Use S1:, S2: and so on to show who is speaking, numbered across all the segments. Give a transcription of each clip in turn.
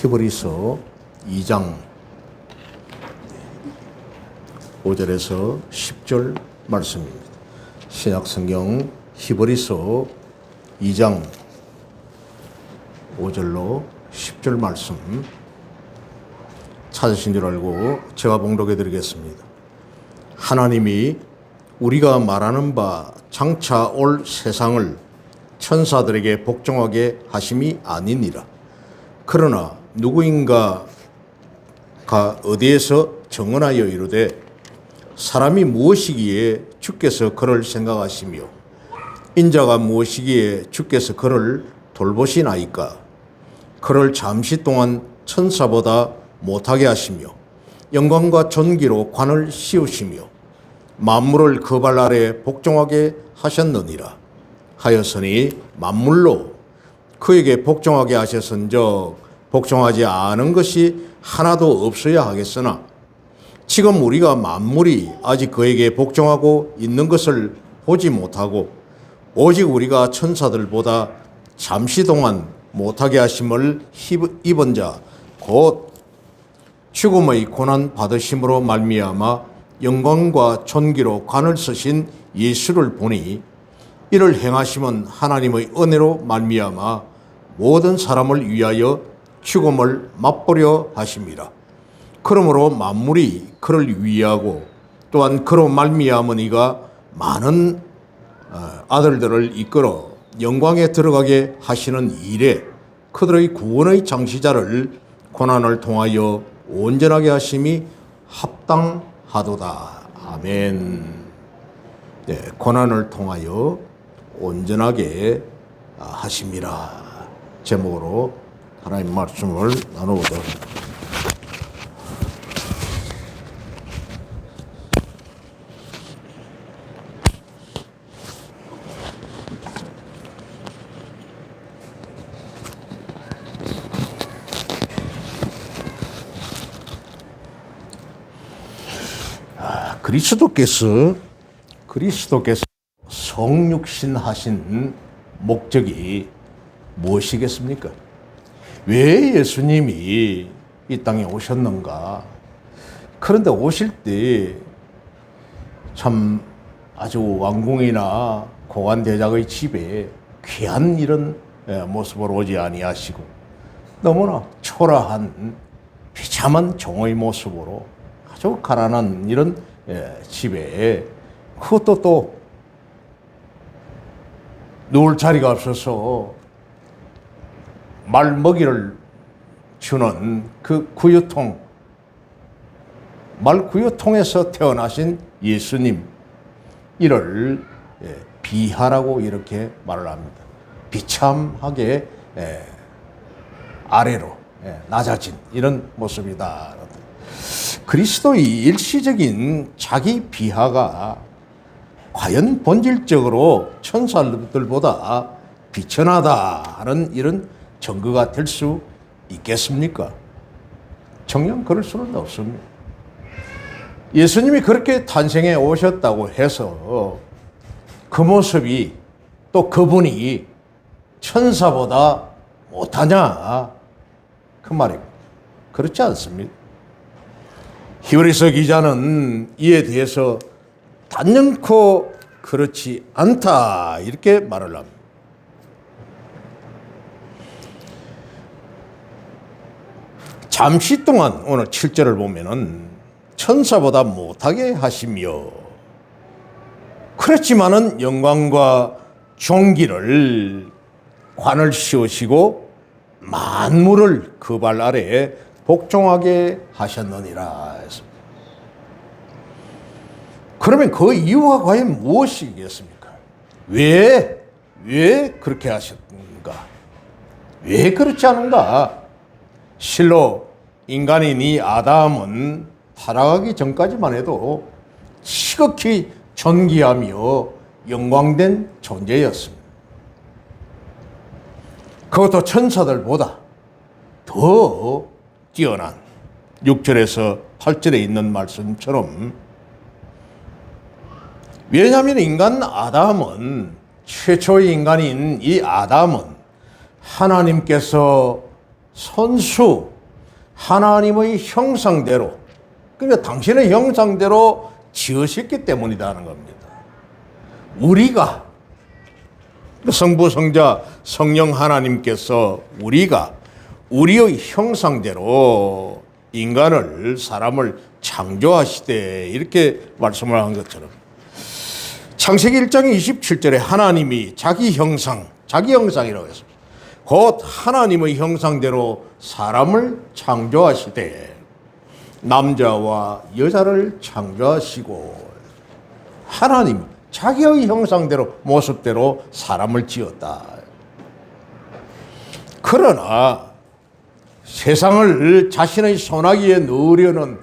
S1: 히브리서 2장 5절에서 10절 말씀입니다. 신약성경 히브리서 2장 5절로 10절 말씀 찾으신 줄 알고 제가 봉독해 드리겠습니다. 하나님이 우리가 말하는 바 장차 올 세상을 천사들에게 복종하게 하심이 아니니라. 그러나 누구인가가 어디에서 정언하여 이르되 사람이 무엇이기에 주께서 그를 생각하시며 인자가 무엇이기에 주께서 그를 돌보시나이까. 그를 잠시 동안 천사보다 못하게 하시며 영광과 존귀로 관을 씌우시며 만물을 그 발 아래 복종하게 하셨느니라. 하였으니 만물로 그에게 복종하게 하셨은즉 복종하지 않은 것이 하나도 없어야 하겠으나 지금 우리가 만물이 아직 그에게 복종하고 있는 것을 보지 못하고 오직 우리가 천사들보다 잠시 동안 못하게 하심을 입은 자 곧 죽음의 고난 받으심으로 말미암아 영광과 존귀로 관을 쓰신 예수를 보니 이를 행하심은 하나님의 은혜로 말미암아 모든 사람을 위하여 죽음을 맛보려 하심이라. 그러므로 만물이 그를 위하고 또한 그로 말미암으니가 많은 아들들을 이끌어 영광에 들어가게 하시는 일에 그들의 구원의 장시자를 고난을 통하여 온전하게 하심이 합당하도다. 아멘. 네, 고난을 통하여 온전하게 하심이라 제목으로 하나님 말씀을 나누고자 합니다. 그리스도께서 성육신 하신 목적이 무엇이겠습니까? 왜 예수님이 이 땅에 오셨는가? 그런데 오실 때 참 아주 왕궁이나 고관대작의 집에 귀한 이런 모습으로 오지 아니하시고 너무나 초라한 비참한 종의 모습으로 아주 가난한 이런 집에 그것도 또 누울 자리가 없어서 말 먹이를 주는 그 구유통, 말 구유통에서 태어나신 예수님, 이를 비하라고 이렇게 말을 합니다. 비참하게 아래로 낮아진 이런 모습이다. 그리스도의 일시적인 자기 비하가 과연 본질적으로 천사들보다 비천하다는 이런 증거가 될 수 있겠습니까? 정녕 그럴 수는 없습니다. 예수님이 그렇게 탄생해 오셨다고 해서 그 모습이 또 그분이 천사보다 못하냐? 그 말입니다. 그렇지 않습니다. 히브리서 기자는 이에 대해서 단연코 그렇지 않다 이렇게 말을 합니다. 잠시 동안 오늘 7절을 보면은 천사보다 못하게 하시며 그렇지만은 영광과 존귀를 관을 씌우시고 만물을 그 발 아래에 복종하게 하셨느니라 했습니다. 그러면 그 이유가 과연 무엇이겠습니까? 왜 그렇게 하셨는가? 왜 그렇지 않은가? 실로 인간인 이 아담은 타락하기 전까지만 해도 지극히 존귀하며 영광된 존재였습니다. 그것도 천사들보다 더 뛰어난 6절에서 8절에 있는 말씀처럼, 왜냐하면 인간 아담은, 최초의 인간인 이 아담은 하나님께서 선수 하나님의 형상대로, 그러니까 당신의 형상대로 지으셨기 때문이라는 겁니다. 우리가, 성부, 성자, 성령 하나님께서 우리가 우리의 형상대로 인간을, 사람을 창조하시되 이렇게 말씀을 한 것처럼 창세기 1장 27절에 하나님이 자기 형상이라고 했습니다. 곧 하나님의 형상대로 사람을 창조하시되 남자와 여자를 창조하시고 하나님 자기의 형상대로 모습대로 사람을 지었다. 그러나 세상을 자신의 손아귀에 넣으려는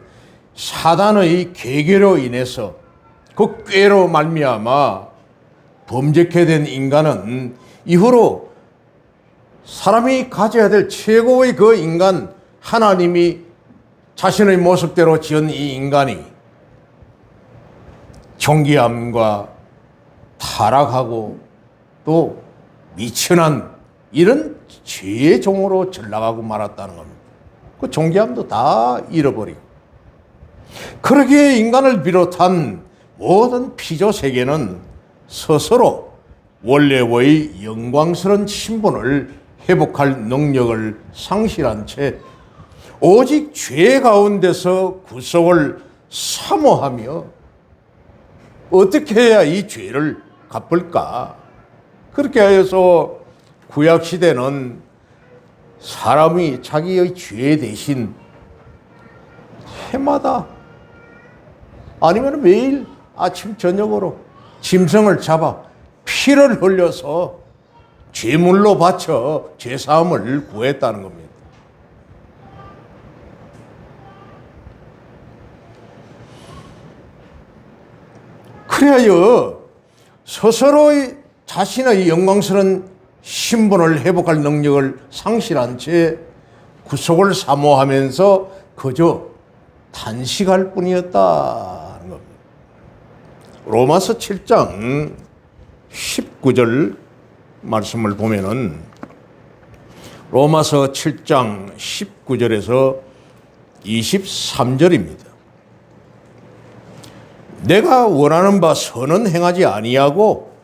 S1: 사단의 계계로 인해서 그 꾀로 말미암아 범죄케 된 인간은 이후로 사람이 가져야 될 최고의 그 인간, 하나님이 자신의 모습대로 지은 이 인간이 존귀함과 타락하고 또 미천한 이런 죄의 종으로 전락하고 말았다는 겁니다. 그 존귀함도 다 잃어버리고, 그러기에 인간을 비롯한 모든 피조 세계는 스스로 원래의 영광스러운 신분을 회복할 능력을 상실한 채 오직 죄 가운데서 구속을 사모하며 어떻게 해야 이 죄를 갚을까? 그렇게 하여서 구약시대는 사람이 자기의 죄 대신 해마다 아니면 매일 아침 저녁으로 짐승을 잡아 피를 흘려서 제물로 바쳐 죄사함을 구했다는 겁니다. 그래야 스스로의 자신의 영광스러운 신분을 회복할 능력을 상실한 채 구속을 사모하면서 그저 단식할 뿐이었다는 겁니다. 로마서 7장 19절 말씀을 보면은 로마서 7장 19절에서 23절입니다. 내가 원하는 바 선은 행하지 아니하고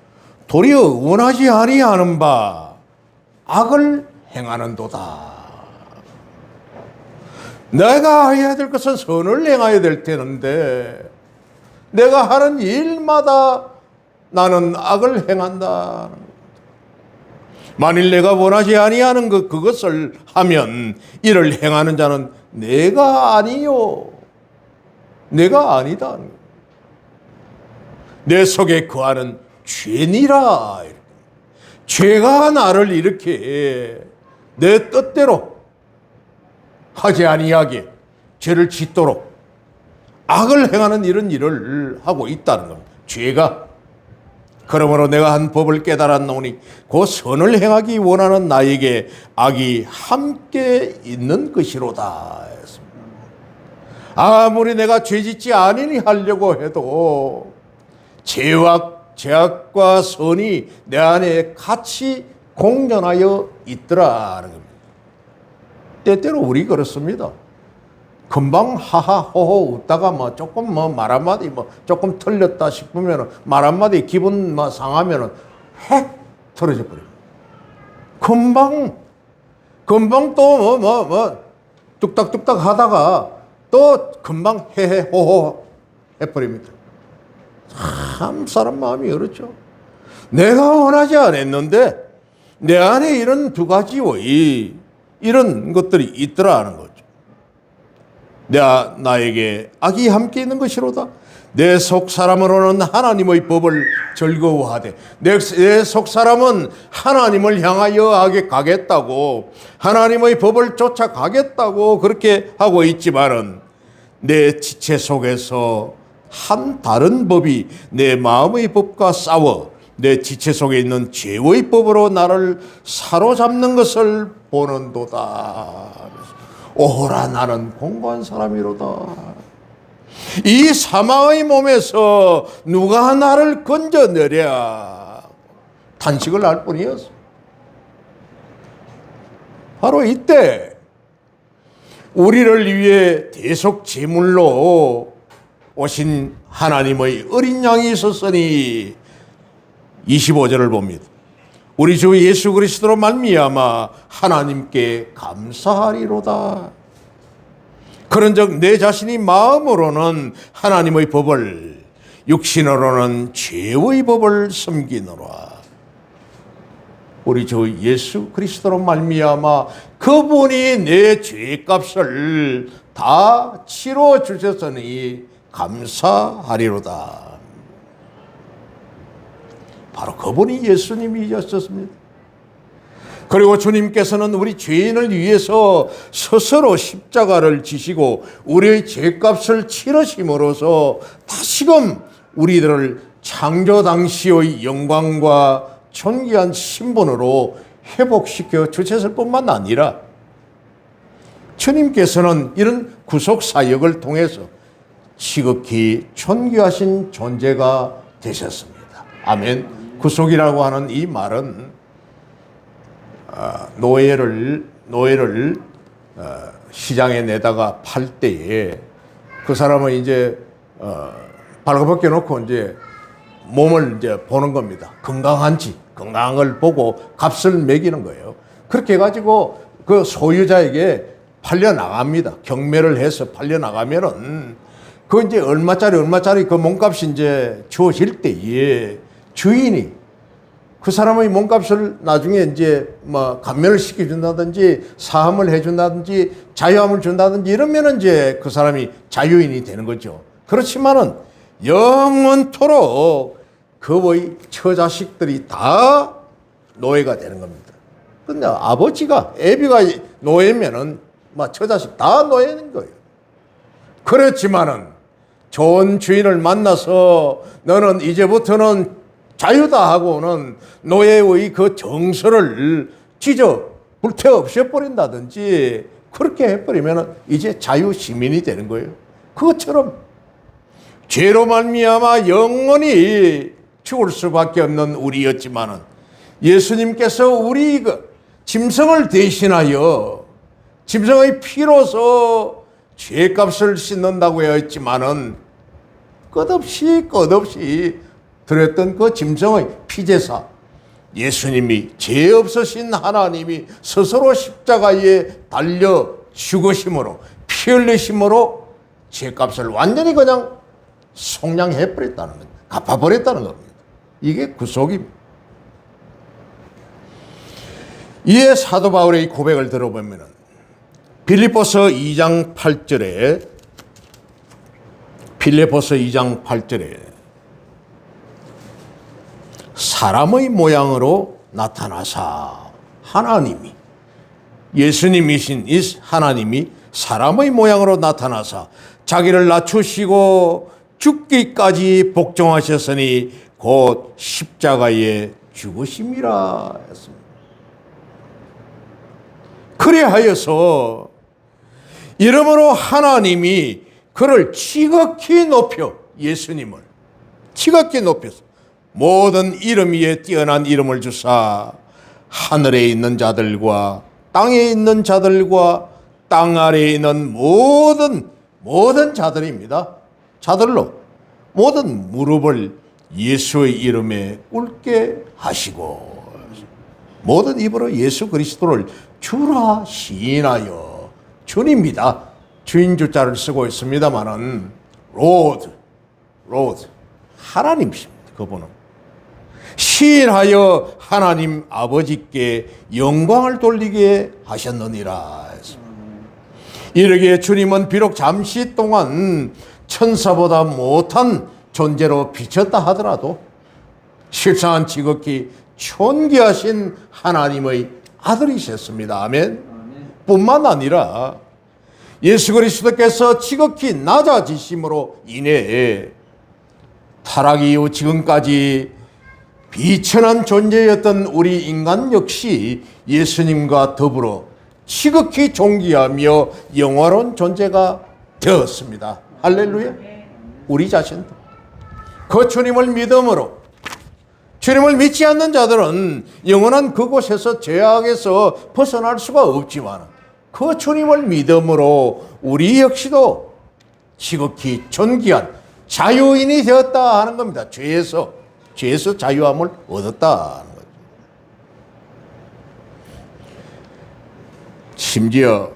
S1: 도리어 원하지 아니하는 바 악을 행하는도다. 내가 해야 될 것은 선을 행해야 될 테는데 내가 하는 일마다 나는 악을 행한다. 만일 내가 원하지 아니하는 그것을 하면 이를 행하는 자는 내가 아니요, 내가 아니다. 내 속에 거하는 죄니라. 죄가 나를 이렇게 내 뜻대로 하지 아니하게 죄를 짓도록 악을 행하는 이런 일을 하고 있다는 겁니다. 죄가. 그러므로 내가 한 법을 깨달았노니 그 선을 행하기 원하는 나에게 악이 함께 있는 것이로다. 아무리 내가 죄짓지 아니니 하려고 해도 죄악과 선이 내 안에 같이 공존하여 있더라는 겁니다. 때때로 우리 그렇습니다. 금방 하하호호 웃다가 조금 말 한마디 조금 틀렸다 싶으면 말 한마디 기분 상하면 핵 틀어져 버려요. 금방 또 뚝딱뚝딱 하다가 또 금방 헤헤호호 해버립니다. 참 사람 마음이 그렇죠. 내가 원하지 않았는데 내 안에 이런 두 가지의 이런 것들이 있더라는 거죠. 나에게 악이 함께 있는 것이로다. 내 속 사람으로는 하나님의 법을 즐거워하되 내 속 사람은 하나님을 향하여 가겠다고 하나님의 법을 쫓아가겠다고 그렇게 하고 있지만은 내 지체 속에서 한 다른 법이 내 마음의 법과 싸워 내 지체 속에 있는 죄의 법으로 나를 사로잡는 것을 보는도다. 오호라 나는 공고한 사람이로다. 이 사망의 몸에서 누가 나를 건져내랴. 탄식을 할 뿐이었어. 바로 이때 우리를 위해 대속 제물로 오신 하나님의 어린 양이 있었으니 25절을 봅니다. 우리 주 예수 그리스도로 말미암아 하나님께 감사하리로다. 그런즉 내 자신이 마음으로는 하나님의 법을, 육신으로는 죄의 법을 섬기노라. 우리 주 예수 그리스도로 말미암아 그분이 내 죄값을 다 치러 주셨으니 감사하리로다. 바로 그분이 예수님이셨습니다. 그리고 주님께서는 우리 죄인을 위해서 스스로 십자가를 지시고 우리의 죄값을 치르심으로써 다시금 우리들을 창조 당시의 영광과 존귀한 신분으로 회복시켜 주셨을 뿐만 아니라 주님께서는 이런 구속 사역을 통해서 지극히 존귀하신 존재가 되셨습니다. 아멘. 구속이라고 하는 이 말은 노예를 시장에 내다가 팔 때에 그 사람은 이제 발가벗겨 놓고 이제 몸을 이제 보는 겁니다. 건강한지, 건강을 보고 값을 매기는 거예요. 그렇게 해가지고 그 소유자에게 팔려 나갑니다. 경매를 해서 팔려 나가면은 그 이제 얼마짜리 그 몸값이 이제 주어질 때에 주인이 그 사람의 몸값을 나중에 이제 뭐 감면을 시켜준다든지 사함을 해준다든지 자유함을 준다든지 이러면은 이제 그 사람이 자유인이 되는 거죠. 그렇지만은 영원토록 그의 처자식들이 다 노예가 되는 겁니다. 근데 아버지가 애비가 노예면은 막 처자식 다 노예인 거예요. 그렇지만은 좋은 주인을 만나서 너는 이제부터는 자유다 하고는 노예의 그 정서를 찢어 불태워 없애버린다든지 그렇게 해버리면 이제 자유 시민이 되는 거예요. 그것처럼 죄로 말미암아 영원히 죽을 수밖에 없는 우리였지만은 예수님께서 우리 그 짐승을 대신하여 짐승의 피로서 죄값을 씻는다고 했지만은 끝없이 드렸던 그 짐승의 피제사 예수님이 죄 없으신 하나님이 스스로 십자가에 달려 죽으심으로 피 흘리심으로 죄값을 완전히 그냥 속량해버렸다는 겁니다. 갚아버렸다는 겁니다. 이게 구속입니다. 이에 사도 바울의 고백을 들어보면 빌립보서 2장 8절에 사람의 모양으로 나타나사 하나님이 예수님이신 이 하나님이 사람의 모양으로 나타나사 자기를 낮추시고 죽기까지 복종하셨으니 곧 십자가에 죽으심이라 했습니다. 그래하여서 이러므로 하나님이 그를 지극히 높여 예수님을 지극히 높여서 모든 이름 위에 뛰어난 이름을 주사 하늘에 있는 자들과 땅에 있는 자들과 땅 아래에 있는 모든 자들입니다. 자들로 모든 무릎을 예수의 이름에 꿇게 하시고 모든 입으로 예수 그리스도를 주라 시인하여 주입니다. 주인 주자를 쓰고 있습니다만은 로드 하나님이십니다. 그분은 시인하여 하나님 아버지께 영광을 돌리게 하셨느니라. 이르기에 주님은 비록 잠시 동안 천사보다 못한 존재로 비쳤다 하더라도 실상은 지극히 존귀하신 하나님의 아들이셨습니다. 아멘. 뿐만 아니라 예수 그리스도께서 지극히 낮아지심으로 인해 타락 이후 지금까지 비천한 존재였던 우리 인간 역시 예수님과 더불어 지극히 존귀하며 영화로운 존재가 되었습니다. 할렐루야. 우리 자신도 그 주님을 믿음으로 주님을 믿지 않는 자들은 영원한 그곳에서 죄악에서 벗어날 수가 없지만 그 주님을 믿음으로 우리 역시도 지극히 존귀한 자유인이 되었다 하는 겁니다. 죄에서 자유함을 얻었다 하는 거죠. 심지어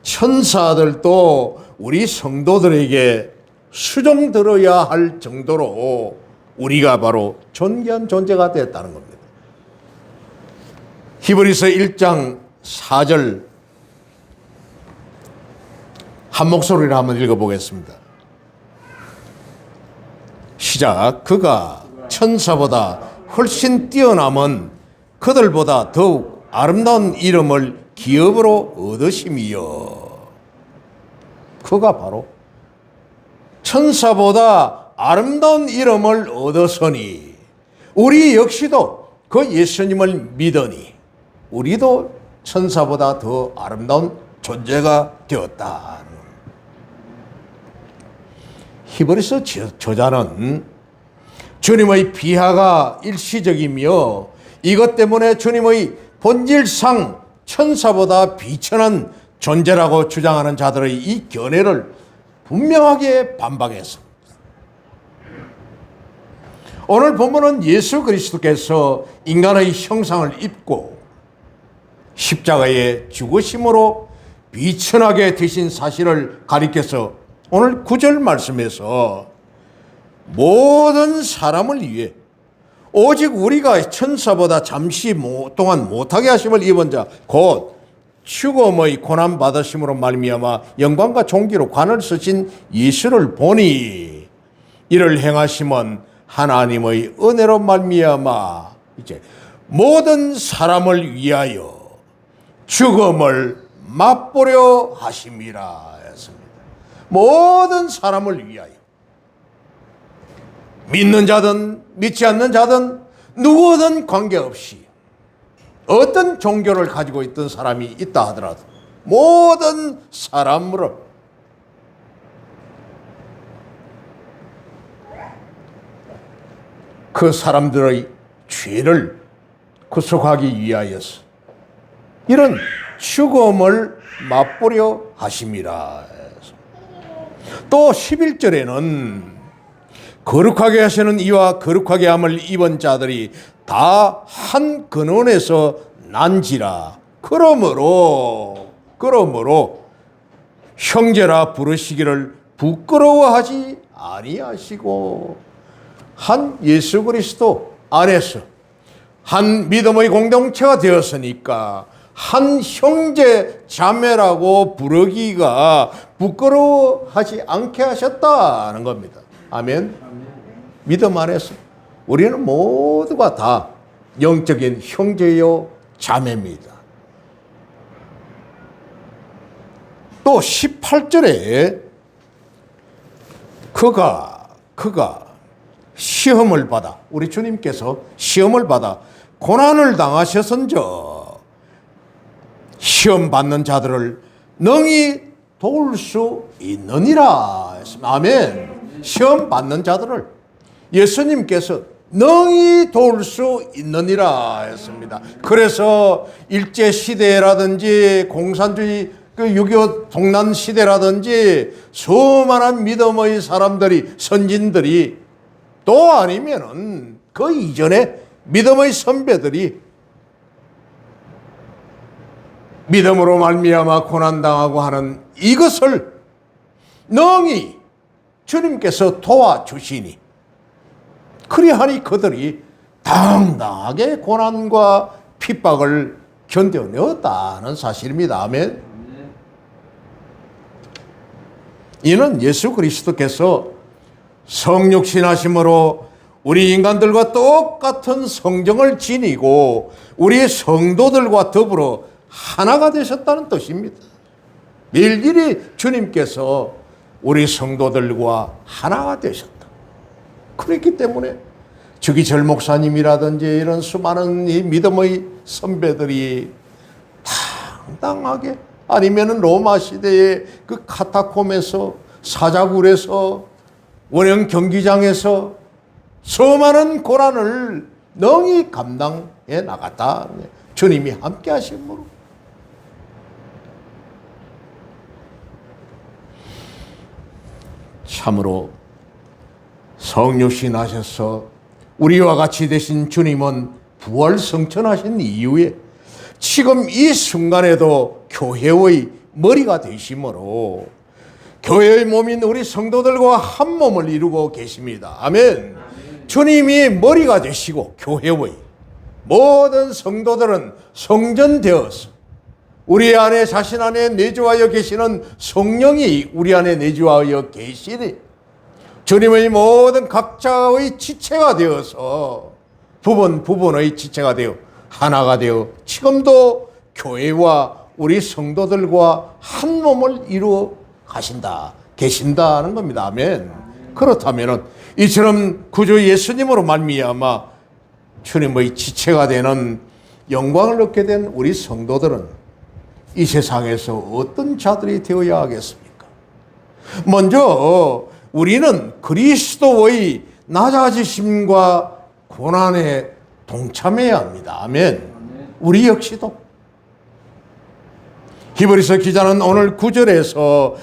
S1: 천사들도 우리 성도들에게 수종 들어야 할 정도로 우리가 바로 존귀한 존재가 되었다는 겁니다. 히브리서 1장 4절 한 목소리로 한번 읽어보겠습니다. 시작. 그가 천사보다 훨씬 뛰어남은 그들보다 더욱 아름다운 이름을 기업으로 얻으심이요. 그가 바로 천사보다 아름다운 이름을 얻었으니 우리 역시도 그 예수님을 믿으니 우리도 천사보다 더 아름다운 존재가 되었다. 히브리서 저자는 주님의 비하가 일시적이며 이것 때문에 주님의 본질상 천사보다 비천한 존재라고 주장하는 자들의 이 견해를 분명하게 반박했습니다. 오늘 본문은 예수 그리스도께서 인간의 형상을 입고 십자가에 죽으심으로 비천하게 되신 사실을 가리켜서 오늘 9절 말씀에서 모든 사람을 위해 오직 우리가 천사보다 잠시 동안 못하게 하심을 입은 자 곧 죽음의 고난 받으심으로 말미암아 영광과 존귀로 관을 쓰신 예수를 보니 이를 행하심은 하나님의 은혜로 말미암아 이제 모든 사람을 위하여 죽음을 맛보려 하심이라 했습니다. 모든 사람을 위하여 믿는 자든 믿지 않는 자든 누구든 관계없이 어떤 종교를 가지고 있던 사람이 있다 하더라도 모든 사람으로 그 사람들의 죄를 구속하기 위하여서 이런 죽음을 맛보려 하심이라. 또 11절에는 거룩하게 하시는 이와 거룩하게 함을 입은 자들이 다 한 근원에서 난지라. 그러므로 형제라 부르시기를 부끄러워하지 아니하시고 한 예수 그리스도 안에서 한 믿음의 공동체가 되었으니까 한 형제 자매라고 부르기가 부끄러워하지 않게 하셨다는 겁니다. 아멘. 믿음 안에서 우리는 모두가 다 영적인 형제요 자매입니다. 또 18절에 그가 시험을 받아 우리 주님께서 시험을 받아 고난을 당하셨은저 시험 받는 자들을 능히 도울 수 있느니라 했습니다. 아멘. 시험 받는 자들을 예수님께서 능히 도울 수 있느니라 했습니다. 그래서 일제시대라든지 공산주의 6.25 동란 시대라든지 수많은 믿음의 사람들이 선진들이 또 아니면은 그 이전에 믿음의 선배들이 믿음으로 말미암아 고난당하고 하는 이것을 능히 주님께서 도와주시니 그리하니 그들이 당당하게 고난과 핍박을 견뎌내었다는 사실입니다. 아멘. 이는 예수 그리스도께서 성육신하심으로 우리 인간들과 똑같은 성정을 지니고 우리 성도들과 더불어 하나가 되셨다는 뜻입니다. 일일이 주님께서 우리 성도들과 하나가 되셨다. 그렇기 때문에 주기철 목사님이라든지 이런 수많은 이 믿음의 선배들이 당당하게 아니면은 로마 시대의 그 카타콤에서 사자굴에서 원형 경기장에서 수많은 고난을 능히 감당해 나갔다. 주님이 함께 하심으로 참으로 성육신 하셔서 우리와 같이 되신 주님은 부활 성천하신 이후에 지금 이 순간에도 교회의 머리가 되심으로 교회의 몸인 우리 성도들과 한 몸을 이루고 계십니다. 아멘. 주님이 머리가 되시고 교회의 모든 성도들은 성전되어서 우리 안에 자신 안에 내주하여 계시는 성령이 우리 안에 내주하여 계시니 주님의 모든 각자의 지체가 되어서 부분의 지체가 되어 하나가 되어 지금도 교회와 우리 성도들과 한 몸을 이루어 계신다는 겁니다. 아멘. 그렇다면 이처럼 구주 예수님으로 말미암아 주님의 지체가 되는 영광을 얻게 된 우리 성도들은 이 세상에서 어떤 자들이 되어야 하겠습니까? 먼저 우리는 그리스도의 낮아지심과 고난에 동참해야 합니다. 아멘. 우리 역시도. 히브리서 기자는 오늘 9절에서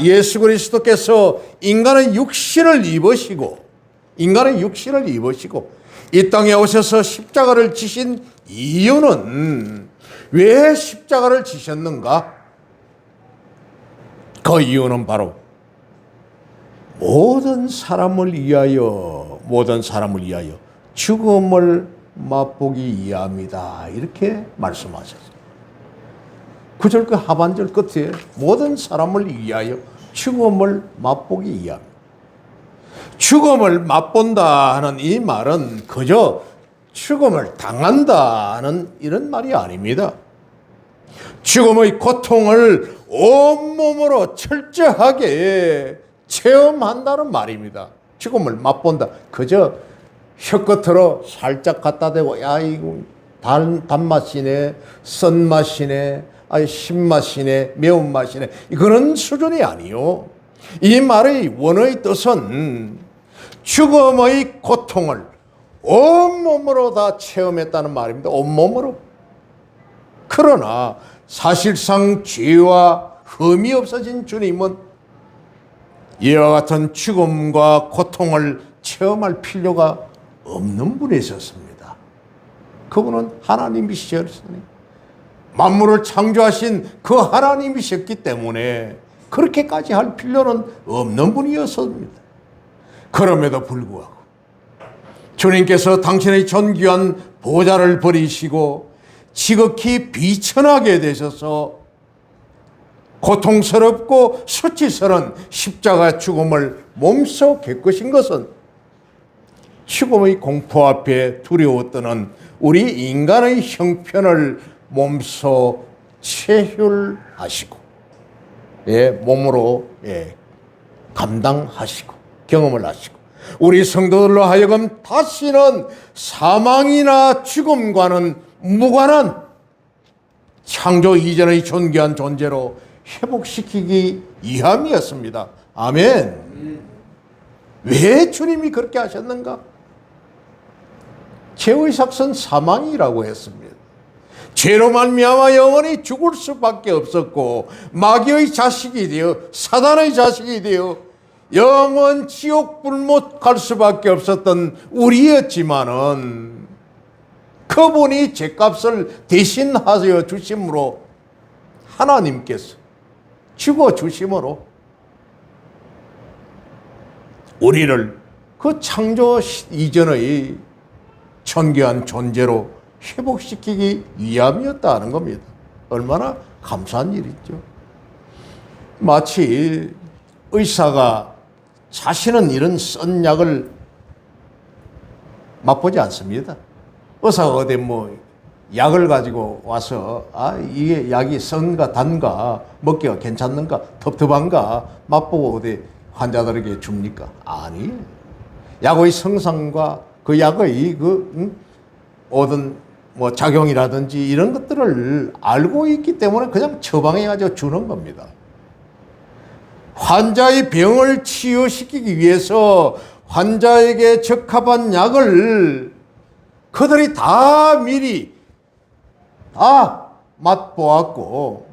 S1: 예수 그리스도께서 인간의 육신을 입으시고 이 땅에 오셔서 십자가를 지신 이유는 왜 십자가를 지셨는가? 그 이유는 바로 모든 사람을 위하여 죽음을 맛보기 위함이다. 이렇게 말씀하셨어요. 9절 그 하반절 끝에 모든 사람을 위하여 죽음을 맛보기 위함. 죽음을 맛본다 하는 이 말은 그저 죽음을 당한다 하는 이런 말이 아닙니다. 죽음의 고통을 온몸으로 철저하게 체험한다는 말입니다. 죽음을 맛본다. 그저 혀끝으로 살짝 갖다 대고 야 이거 단맛이네, 쓴맛이네, 신맛이네, 매운맛이네 그런 수준이 아니요. 이 말의 원어의 뜻은 죽음의 고통을 온몸으로 다 체험했다는 말입니다. 온몸으로. 그러나 사실상 죄와 흠이 없어진 주님은 이와 같은 죽음과 고통을 체험할 필요가 없는 분이셨습니다. 그분은 하나님이셨으니 만물을 창조하신 그 하나님이셨기 때문에 그렇게까지 할 필요는 없는 분이었습니다. 그럼에도 불구하고 주님께서 당신의 존귀한 보좌를 버리시고 지극히 비천하게 되셔서 고통스럽고 수치스러운 십자가 죽음을 몸소 겪으신 것은 죽음의 공포 앞에 두려워 떠는 우리 인간의 형편을 몸소 체휼하시고 몸으로 감당하시고 경험을 하시고 우리 성도들로 하여금 다시는 사망이나 죽음과는 무관한 창조 이전의 존귀한 존재로 회복시키기 위함이었습니다. 아멘. 왜 주님이 그렇게 하셨는가? 죄의 삭은 사망이라고 했습니다. 죄로 말미암아 영원히 죽을 수밖에 없었고 마귀의 자식이 되어 사단의 자식이 되어 영원 지옥 불못 갈 수밖에 없었던 우리였지만은 그분이 죄값을 대신하여 주심으로 하나님께서 죽어 주심으로 우리를 그 창조 이전의 존귀한 존재로 회복시키기 위함이었다는 겁니다. 얼마나 감사한 일이죠. 마치 의사가 자신은 이런 쓴 약을 맛보지 않습니다. 의사가 어디 약을 가지고 와서 이게 약이 쓴가 단가 먹기가 괜찮는가 텁텁한가 맛보고 어디 환자들에게 줍니까? 아니에요. 약의 성상과 그 약의 모든 작용이라든지 이런 것들을 알고 있기 때문에 그냥 처방해가지고 주는 겁니다. 환자의 병을 치유시키기 위해서 환자에게 적합한 약을 그들이 다 미리 맛보았고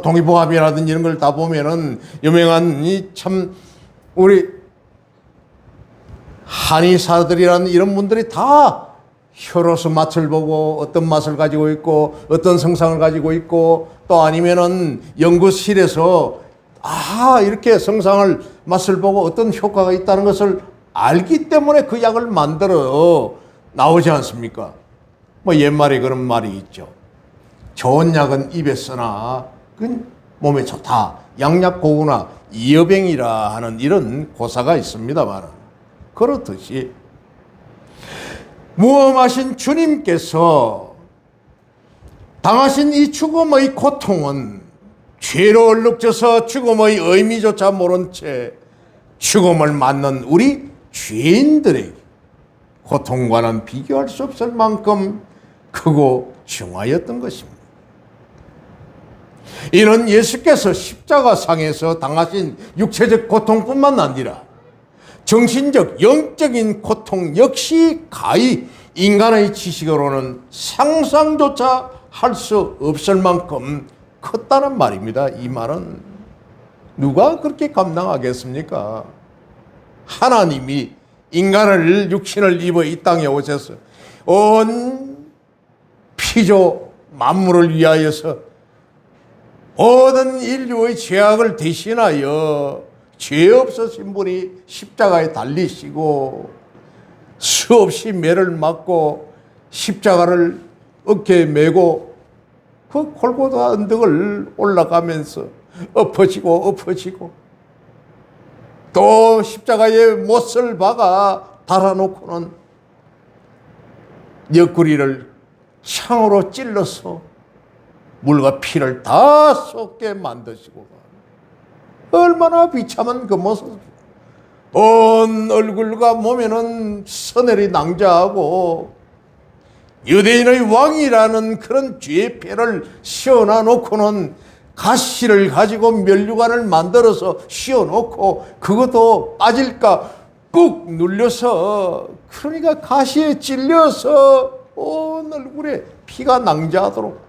S1: 동의보감이라든지 이런 걸 다 보면은 유명한 이 참 우리 한의사들이라는 이런 분들이 다 혀로서 맛을 보고 어떤 맛을 가지고 있고 어떤 성상을 가지고 있고 또 아니면은 연구실에서 이렇게 성상을 맛을 보고 어떤 효과가 있다는 것을 알기 때문에 그 약을 만들어 나오지 않습니까? 뭐 옛말에 그런 말이 있죠. 좋은 약은 입에 쓰나 그건 몸에 좋다. 양약고구나 이여병이라 하는 이런 고사가 있습니다만 그렇듯이 무엄하신 주님께서 당하신 이 죽음의 고통은 죄로 얼룩져서 죽음의 의미조차 모른 채 죽음을 맞는 우리 죄인들에게 고통과는 비교할 수 없을 만큼 크고 중하였던 것입니다. 이는 예수께서 십자가상에서 당하신 육체적 고통뿐만 아니라 정신적, 영적인 고통 역시 가히 인간의 지식으로는 상상조차 할 수 없을 만큼 컸다는 말입니다. 이 말은 누가 그렇게 감당하겠습니까? 하나님이 인간을 육신을 입어 이 땅에 오셔서 온 피조 만물을 위하여서 모든 인류의 죄악을 대신하여 죄 없으신 분이 십자가에 달리시고 수없이 매를 맞고 십자가를 어깨에 메고 그 골고다 언덕을 올라가면서 엎어지고 또 십자가에 못을 박아 달아놓고는 옆구리를 창으로 찔러서 물과 피를 다 쏟게 만드시고 얼마나 비참한 그 모습. 온 얼굴과 몸에는 서늘이 낭자하고 유대인의 왕이라는 그런 죄의 패를 씌워놔 놓고는 가시를 가지고 면류관을 만들어서 씌워놓고 그것도 빠질까 꾹 눌려서 그러니까 가시에 찔려서 온 얼굴에 피가 낭자하도록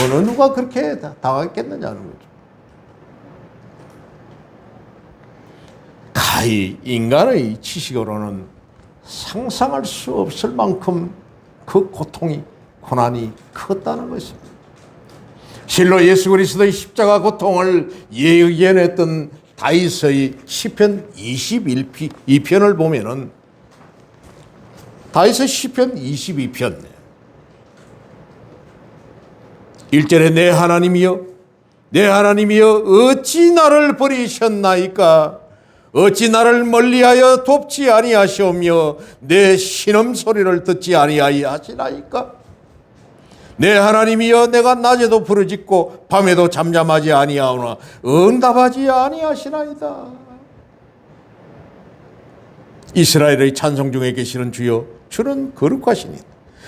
S1: 어느 누가 그렇게 당했겠느냐는 거죠. 가히 인간의 지식으로는 상상할 수 없을 만큼 그 고통이 고난이 컸다는 것입니다. 실로 예수 그리스도의 십자가 고통을 예언했던 다윗의 시편 21편을 보면은 다윗의 시편 22편 1절에 내 하나님이여 어찌 나를 버리셨나이까 어찌 나를 멀리하여 돕지 아니하시오며 내 신음소리를 듣지 아니하시나이까 내 하나님이여 내가 낮에도 부르짖고 밤에도 잠잠하지 아니하오나 응답하지 아니하시나이다. 이스라엘의 찬송 중에 계시는 주여 주는 거룩하시니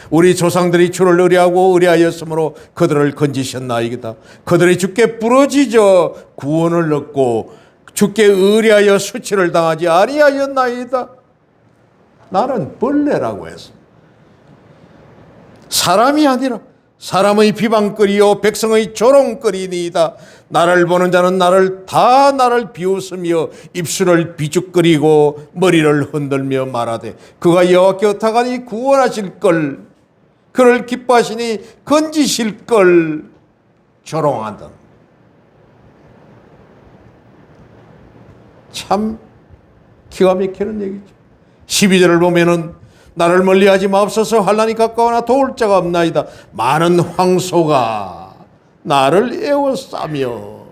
S1: 우리 조상들이 주를 의뢰하였으므로 그들을 건지셨나이다. 그들이 주께 부르짖어 구원을 얻고 주께 의뢰하여 수치를 당하지 아니하였나이다. 나는 벌레라고 했어. 사람이 아니라 사람의 비방거리요 백성의 조롱거리니이다. 나를 보는 자는 나를 비웃으며 입술을 비죽거리고 머리를 흔들며 말하되 그가 여호와께 어떡하니 구원하실 걸 그를 기뻐하시니 건지실 걸 조롱한다. 참 기가 막히는 얘기죠. 12절을 보면은 나를 멀리하지 마옵소서 환난이 가까우나 도울 자가 없나이다. 많은 황소가 나를 에워싸며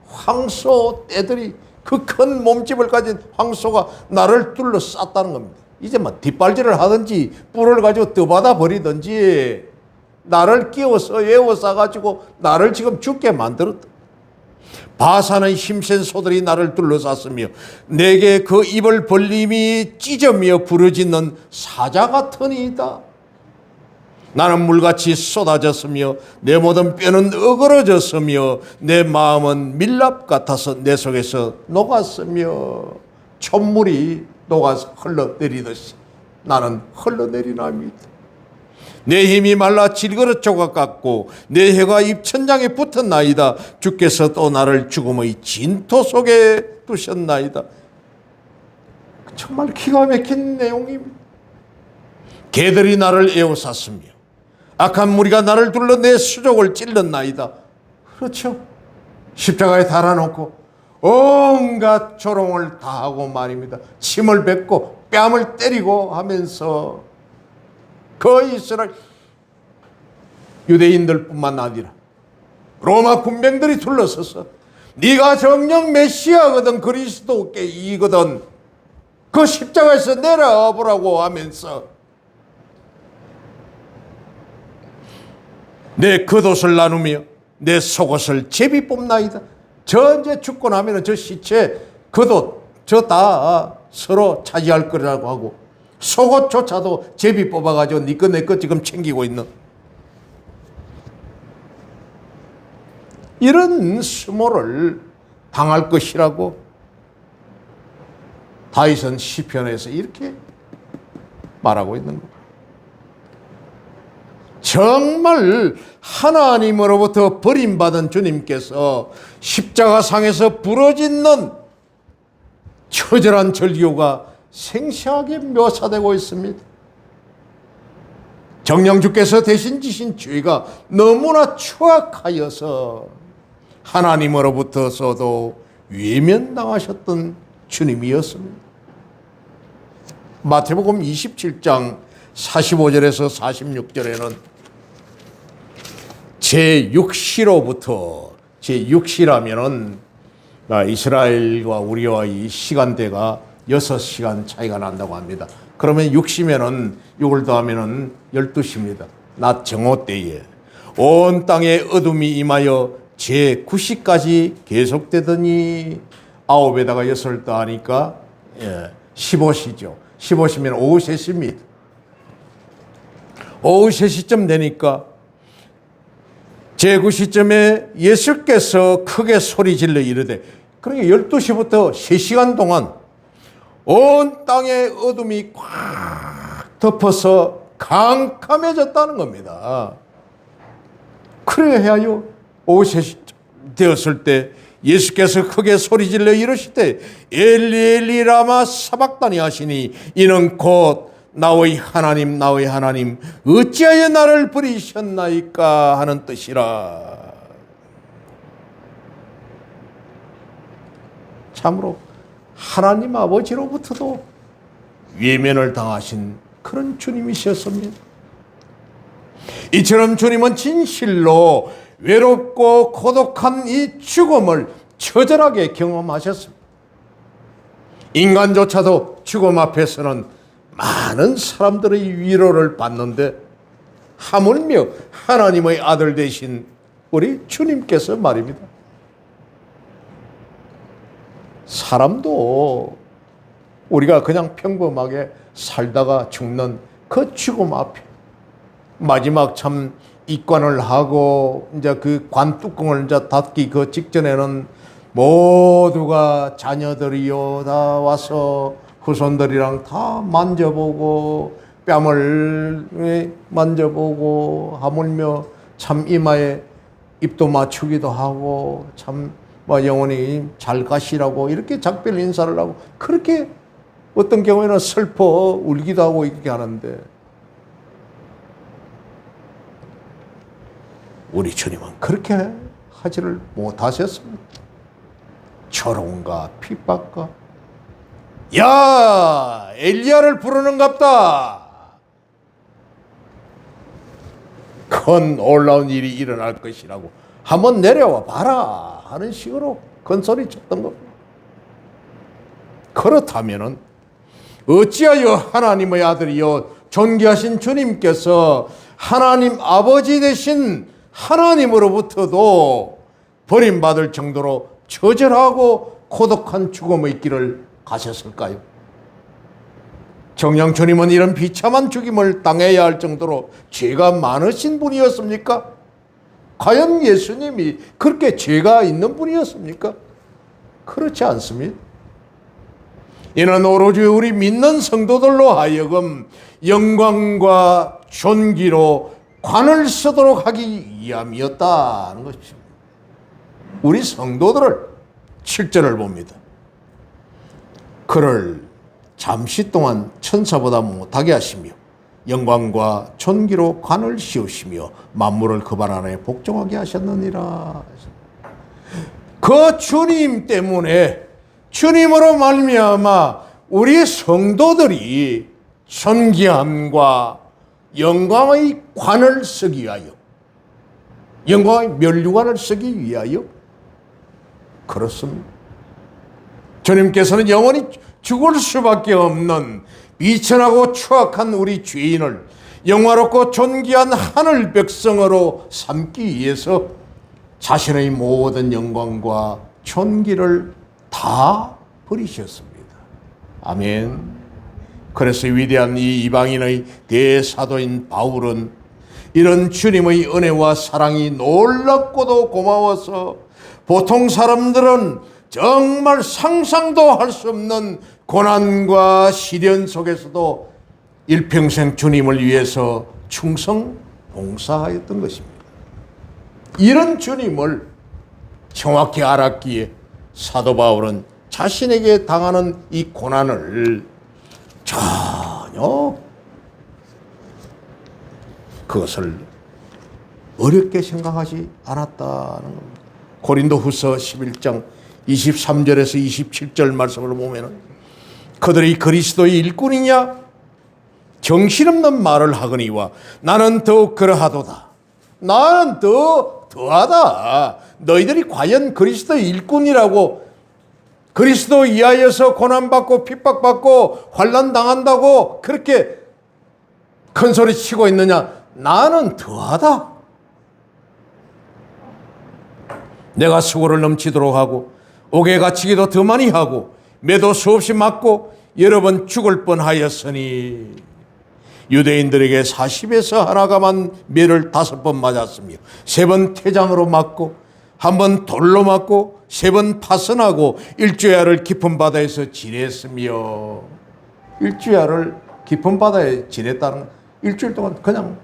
S1: 황소 떼들이 그 큰 몸집을 가진 황소가 나를 둘러쌌다는 겁니다. 이제 뭐 뒷발질을 하든지 뿔을 가지고 떠받아 버리든지 나를 끼워서 에워싸가지고 나를 지금 죽게 만들었다. 바산의 힘센 소들이 나를 둘러쌌으며 내게 그 입을 벌림이 찢으며 부르짖는 사자 같으니이다. 나는 물같이 쏟아졌으며 내 모든 뼈는 어그러졌으며 내 마음은 밀랍 같아서 내 속에서 녹았으며 촛물이 녹아서 흘러내리듯이 나는 흘러내리나이다. 내 힘이 말라 질그릇 조각 같고 내 혀가 입천장에 붙었나이다. 주께서 또 나를 죽음의 진토 속에 두셨나이다. 정말 기가 막힌 내용입니다. 개들이 나를 에워쌌으며 악한 무리가 나를 둘러 내 수족을 찔렀나이다. 그렇죠. 십자가에 달아놓고 온갖 조롱을 다 하고 말입니다. 침을 뱉고 뺨을 때리고 하면서 그 이스라엘 유대인들뿐만 아니라 로마 군병들이 둘러서서 네가 정녕 메시아거든, 그리스도께 이거든, 그 십자가에서 내려와 보라고 하면서 내 겉옷을 나누며 내 속옷을 제비 뽑나이다. 저 이제 죽고 나면 저 시체 겉옷 저 다 서로 차지할 거라고 하고 속옷조차도 제비 뽑아가지고 네 거 내 거 지금 챙기고 있는 이런 수모를 당할 것이라고 다윗은 시편에서 이렇게 말하고 있는 겁니다. 정말 하나님으로부터 버림받은 주님께서 십자가상에서 부러지는 처절한 절규가 생생하게 묘사되고 있습니다. 정령주께서 대신 지신 죄가 너무나 추악하여서 하나님으로부터서도 외면당하셨던 주님이었습니다. 마태복음 27장 45절에서 46절에는 제6시로부터, 제6시라면은 이스라엘과 우리와 이 시간대가 6시간 차이가 난다고 합니다. 그러면 6시면은 6을 더하면은 12시입니다. 낮 정오 때에 온 땅에 어둠이 임하여 제9시까지 계속되더니 9에다가 6을 더하니까 15시죠. 15시면 오후 3시입니다. 오후 3시쯤 되니까 제9시쯤에 예수께서 크게 소리질러 이르되, 그러니까 12시부터 3시간 동안 온 땅에 어둠이 꽉 덮어서 캄캄해졌다는 겁니다. 그래야 오후 3시 되었을 때 예수께서 크게 소리질러 이르시되 엘리 엘리 라마 사박다니 하시니 이는 곧 나의 하나님 나의 하나님 어찌하여 나를 버리셨나이까 하는 뜻이라. 참으로 하나님 아버지로부터도 외면을 당하신 그런 주님이셨습니다. 이처럼 주님은 진실로 외롭고 고독한 이 죽음을 처절하게 경험하셨습니다. 인간조차도 죽음 앞에서는 많은 사람들의 위로를 받는데 하물며 하나님의 아들 되신 우리 주님께서 말입니다. 사람도 우리가 그냥 평범하게 살다가 죽는 그 죽음 앞에 마지막 참 입관을 하고 이제 그 관 뚜껑을 이제 닫기 그 직전에는 모두가 자녀들이요 다 와서 후손들이랑 다 만져보고 뺨을 만져보고 하물며 참 이마에 입도 맞추기도 하고 참 영원히 잘 가시라고 이렇게 작별 인사를 하고 그렇게 어떤 경우에는 슬퍼 울기도 하고 이렇게 하는데 우리 주님은 그렇게 하지를 못하셨습니다. 조롱과 핍박과 야 엘리야를 부르는갑다. 큰 놀라운 일이 일어날 것이라고 한번 내려와 봐라 하는 식으로 큰 소리 쳤던 겁니다. 그렇다면은 어찌하여 하나님의 아들이요 존귀하신 주님께서 하나님 아버지 되신 하나님으로부터도 버림받을 정도로 처절하고 고독한 죽음의 길을 가셨을까요? 정녕 주님은 이런 비참한 죽임을 당해야 할 정도로 죄가 많으신 분이었습니까? 과연 예수님이 그렇게 죄가 있는 분이었습니까? 그렇지 않습니다. 이는 오로지 우리 믿는 성도들로 하여금 영광과 존귀로 관을 쓰도록 하기 위함이었다는 것입니다. 우리 성도들을 7절을 봅니다. 그를 잠시 동안 천사보다 못하게 하시며 영광과 존귀로 관을 씌우시며 만물을 그 발 안에 복종하게 하셨느니라. 그 주님 때문에, 주님으로 말미암아 우리 성도들이 존귀함과 영광의 관을 쓰기 위하여, 영광의 면류관을 쓰기 위하여 그렇습니다. 주님께서는 영원히 죽을 수밖에 없는 비천하고 추악한 우리 죄인을 영화롭고 존귀한 하늘 백성으로 삼기 위해서 자신의 모든 영광과 존귀를 다 버리셨습니다. 아멘. 그래서 위대한 이 이방인의 대사도인 바울은 이런 주님의 은혜와 사랑이 놀랍고도 고마워서 보통 사람들은 정말 상상도 할 수 없는 고난과 시련 속에서도 일평생 주님을 위해서 충성 봉사하였던 것입니다. 이런 주님을 정확히 알았기에 사도 바울은 자신에게 당하는 이 고난을 전혀 그것을 어렵게 생각하지 않았다는 겁니다. 고린도후서 11장 23절에서 27절 말씀을 보면 그들이 그리스도의 일꾼이냐 정신없는 말을 하거니와 나는 더욱 그러하도다. 나는 더하다. 너희들이 과연 그리스도의 일꾼이라고, 그리스도 이하여서 고난받고 핍박받고 환난당한다고 그렇게 큰 소리 치고 있느냐? 나는 더하다. 내가 수고를 넘치도록 하고 옥에 갇히기도 더 많이 하고 매도 수없이 맞고 여러 번 죽을 뻔하였으니 유대인들에게 40에서 하나가만 매를 5번 맞았으며 3번 태장으로 맞고 1번 돌로 맞고 3번 파선하고 일주야를 깊은 바다에서 지냈으며, 일주야를 깊은 바다에 지냈다는 일주일 동안 그냥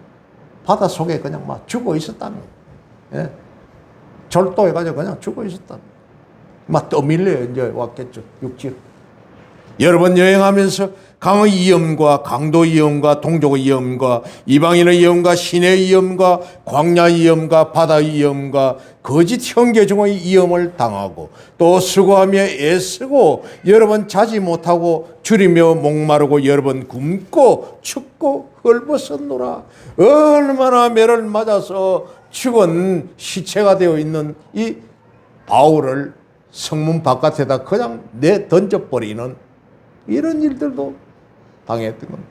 S1: 바다 속에 그냥 막 죽어 있었다는 거예요. 예? 절도해가지고 그냥 죽어 있었다는 거예요. 막 떠밀려 이제 왔겠죠, 육지로. 여러 번 여행하면서 강의 위험과 강도 위험과 동족의 위험과 이방인의 위험과 신의 위험과 광야의 위험과 바다의 위험과 거짓 형제 중의 위험을 당하고 또 수고하며 애쓰고 여러 번 자지 못하고 줄이며 목마르고 여러 번 굶고 춥고 헐벗었노라. 얼마나 매를 맞아서 죽은 시체가 되어 있는 이 바울을 성문 바깥에다 그냥 던져버리는 이런 일들도 당했던 겁니다.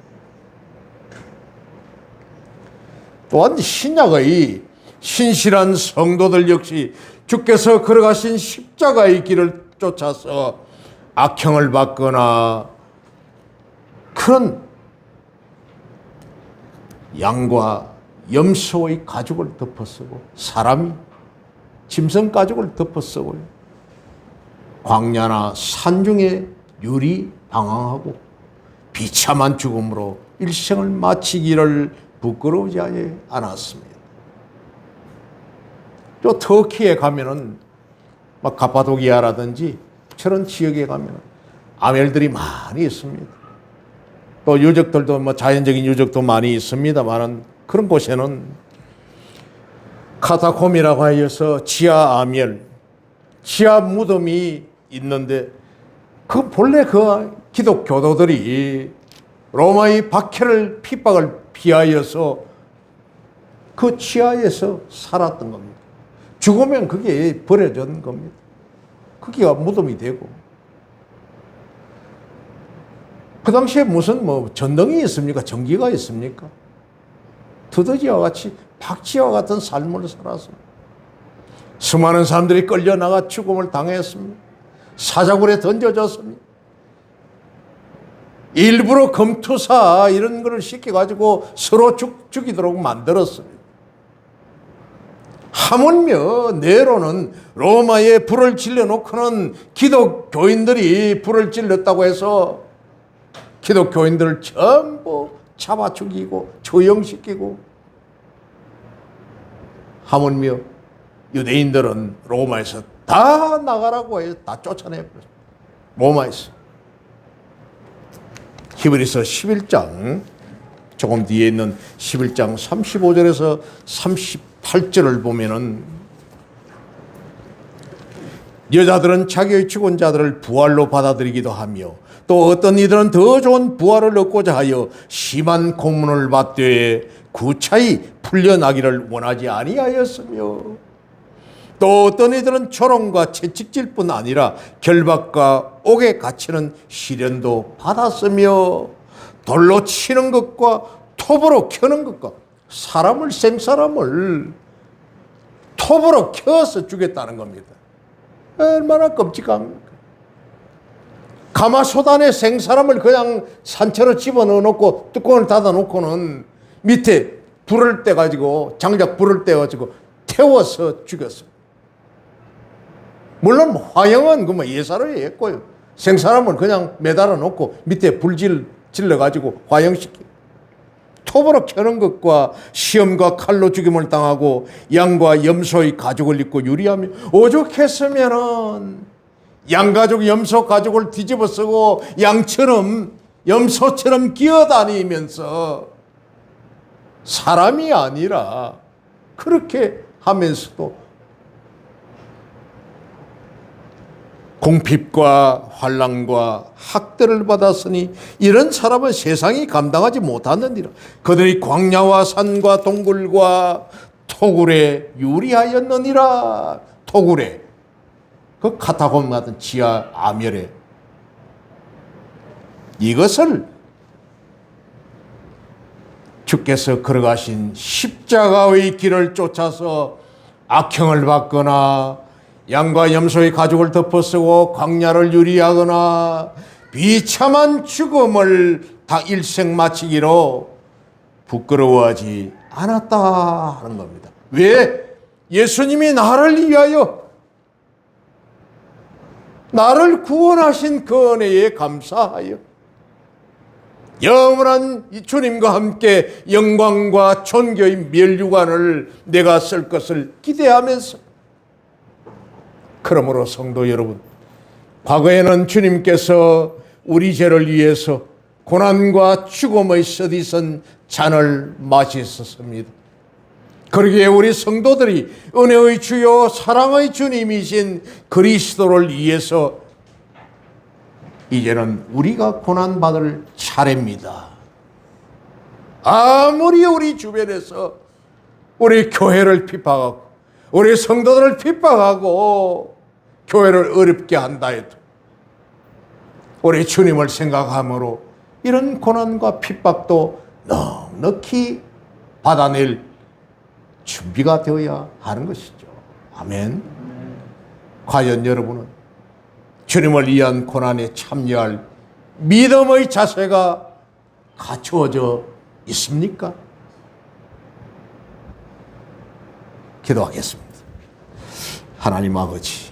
S1: 또한 신약의 신실한 성도들 역시 주께서 걸어가신 십자가의 길을 쫓아서 악형을 받거나 그런 양과 염소의 가죽을 덮어쓰고 사람이 짐승 가죽을 덮어쓰고 광야나 산중에 유리 방황하고 비참한 죽음으로 일생을 마치기를 부끄러우지 않았습니다. 또 터키에 가면은 막 가파도기아라든지 저런 지역에 가면은 아멜들이 많이 있습니다. 또 유적들도 뭐 자연적인 유적도 많이 있습니다만은 그런 곳에는 카타콤이라고 하여서 지하 아멜, 지하 무덤이 있는데 그 본래 그 기독교도들이 로마의 박해를 핍박을 피하여서 그 지하에서 살았던 겁니다. 죽으면 그게 버려진 겁니다. 그게 무덤이 되고. 그 당시에 무슨 뭐 전등이 있습니까? 전기가 있습니까? 두더지와 같이 박쥐와 같은 삶을 살았습니다. 수많은 사람들이 끌려나가 죽음을 당했습니다. 사자굴에 던져졌습니다. 일부러 검투사 이런 거를 시켜가지고 서로 죽이도록 만들었습니다. 하물며 네로는 로마에 불을 질러놓고는 기독교인들이 불을 질렀다고 해서 기독교인들을 전부 잡아 죽이고 조영시키고, 하물며 유대인들은 로마에서 다 나가라고 해서 다 쫓아내버렸어요. 로마에서. 히브리서 11장 조금 뒤에 있는 11장 35절에서 38절을 보면은 여자들은 자기의 죽은 자들을 부활로 받아들이기도 하며 또 어떤 이들은 더 좋은 부활을 얻고자 하여 심한 고문을 받되 구차히 풀려나기를 원하지 아니하였으며 또 어떤 이들은 조롱과 채찍질 뿐 아니라 결박과 옥에 갇히는 시련도 받았으며 돌로 치는 것과 톱으로 켜는 것과 생사람을 톱으로 켜서 죽였다는 겁니다. 얼마나 끔찍합니까? 가마솥 안에 생사람을 그냥 산채로 집어넣어 놓고 뚜껑을 닫아 놓고는 밑에 불을 떼 가지고 장작 불을 떼 가지고 태워서 죽였어요. 물론 화형은 그 예사로 했고요. 생사람을 그냥 매달아 놓고 밑에 불질 질러 가지고 화형시키고 톱으로 켜는 것과 시험과 칼로 죽임을 당하고 양과 염소의 가죽을 입고 유리하며 오죽했으면은 양가죽 염소 가죽을 뒤집어 쓰고 양처럼 염소처럼 기어다니면서 사람이 아니라 그렇게 하면서도 공핍과 환난과 학대를 받았으니 이런 사람은 세상이 감당하지 못하느니라. 그들이 광야와 산과 동굴과 토굴에 유리하였느니라. 토굴에 그 카타콤 같은 지하 암열에 이것을 주께서 걸어가신 십자가의 길을 쫓아서 악행을 받거나 양과 염소의 가죽을 덮어쓰고 광야를 유리하거나 비참한 죽음을 다 일생 마치기로 부끄러워하지 않았다 하는 겁니다. 왜? 예수님이 나를 위하여 나를 구원하신 그 은혜에 감사하여 영원한 이 주님과 함께 영광과 존귀의 멸류관을 내가 쓸 것을 기대하면서 그러므로 성도 여러분, 과거에는 주님께서 우리 죄를 위해서 고난과 죽음의 쓰디쓴 잔을 마셨습니다. 그러기에 우리 성도들이 은혜의 주요 사랑의 주님이신 그리스도를 위해서 이제는 우리가 고난받을 차례입니다. 아무리 우리 주변에서 우리 교회를 핍박하고 우리 성도들을 핍박하고 교회를 어렵게 한다 해도 우리 주님을 생각함으로 이런 고난과 핍박도 넉넉히 받아낼 준비가 되어야 하는 것이죠. 아멘. 과연 여러분은 주님을 위한 고난에 참여할 믿음의 자세가 갖추어져 있습니까? 기도하겠습니다. 하나님 아버지,